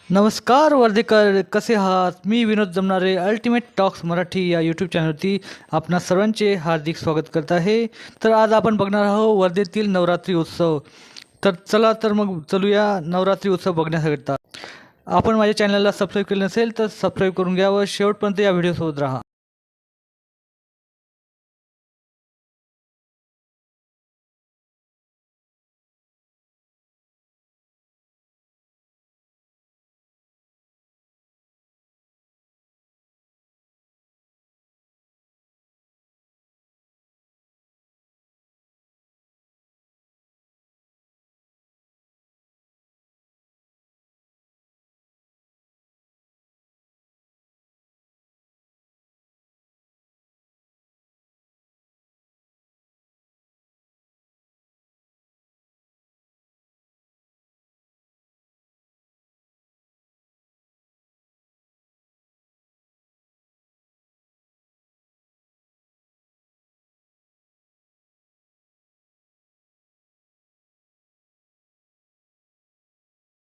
नमस्कार वर्धेकर, कसे आहात? मी विनोद जमनारे अल्टिमेट टॉक्स मराठी या यूट्यूब चॅनलवरती आपणा सर्वांचे हार्दिक स्वागत करत आहे. तर आज आपण बघणार आहोत वर्धेतील नवरात्री उत्सव. तर चला तर मग चलूया नवरात्री उत्सव बघण्याकरिता. आपण माझ्या चॅनलला सबस्क्राईब केले नसेल तर सबस्क्राईब करून घ्या व शेवटपर्यंत या व्हिडिओसोबत राहा.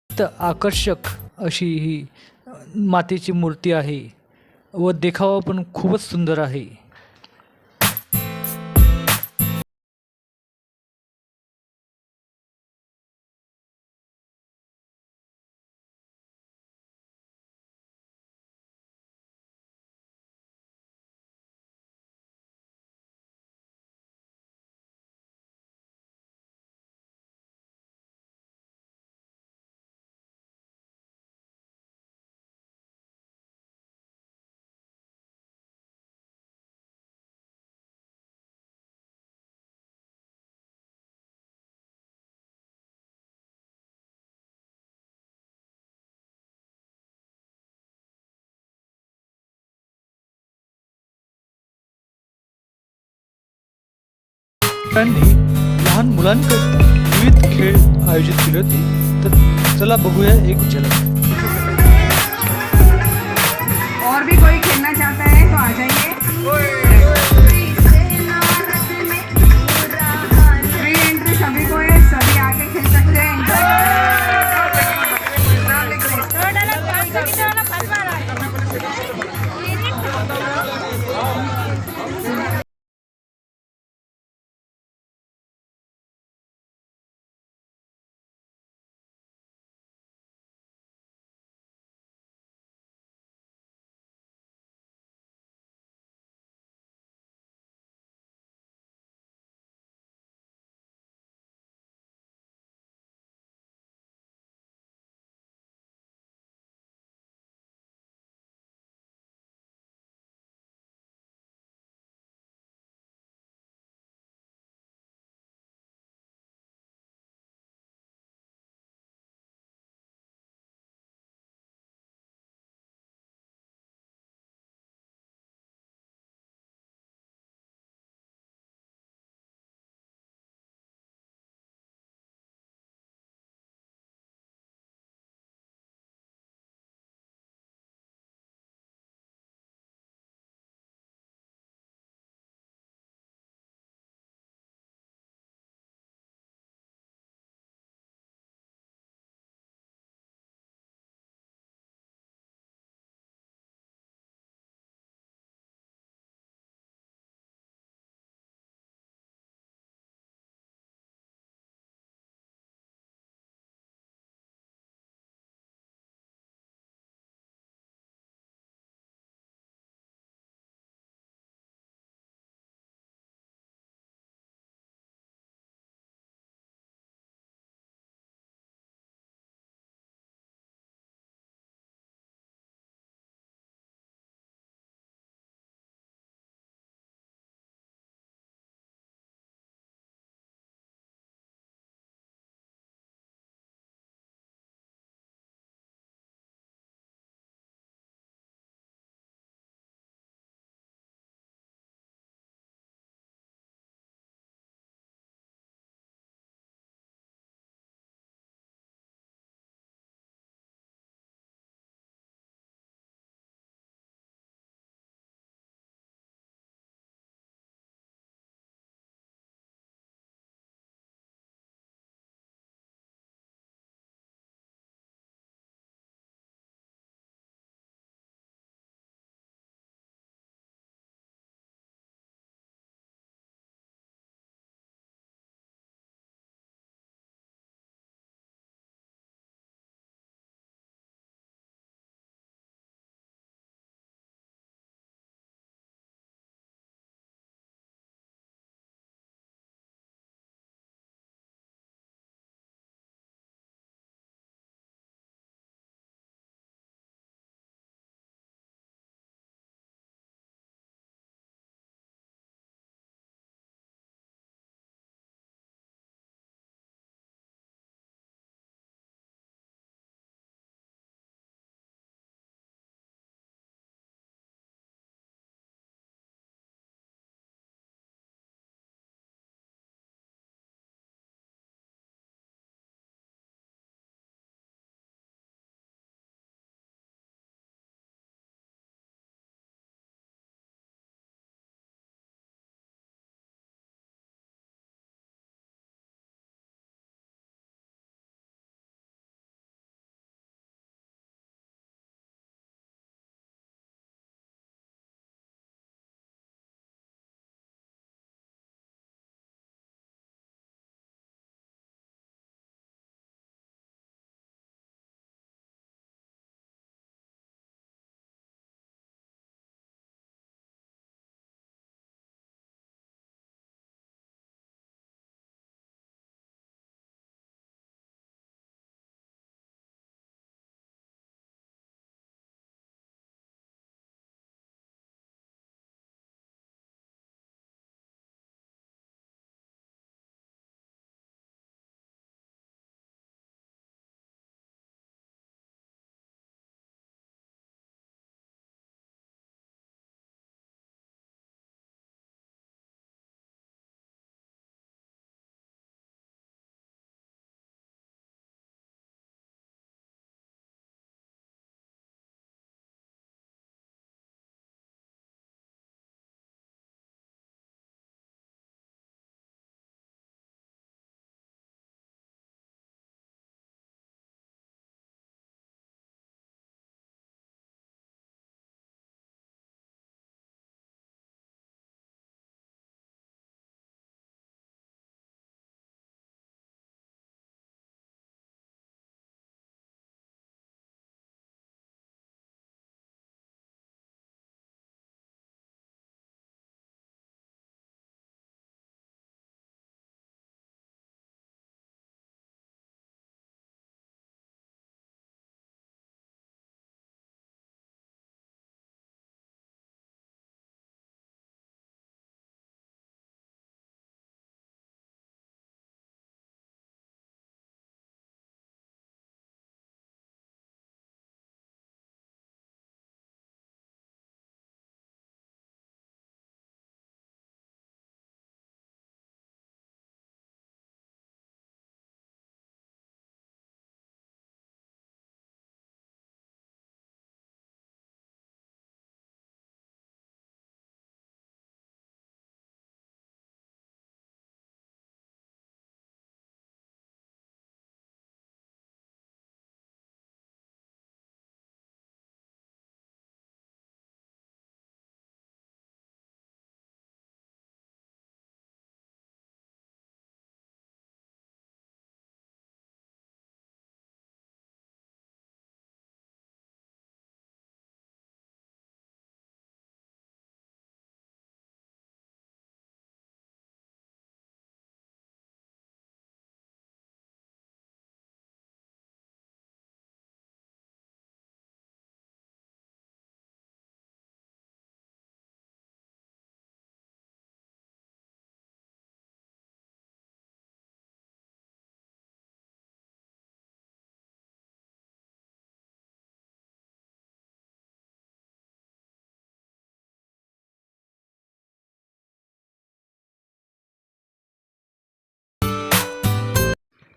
तर आकर्षक अशी ही मातेची मूर्ती आहे व देखावा पण खूपच सुंदर आहे. त्यांनी लहान मुलांकरता विविध खेळ आयोजित केले होते. तर चला बघूया एक झलक. और भी कोई खेलना चाहता है तो आ जाइए। फ्री एंट्री सभी को है, सभी आके खेल सकते हैं, एंजॉय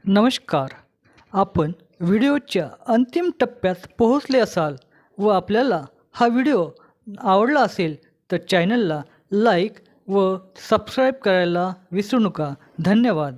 नमस्कार. आपण व्हिडिओच्या अंतिम टप्प्यात पोहोचले असाल व आपल्याला हा व्हिडिओ आवडला असेल तर चॅनलला लाईक व सबस्क्राईब करायला विसरू नका. धन्यवाद.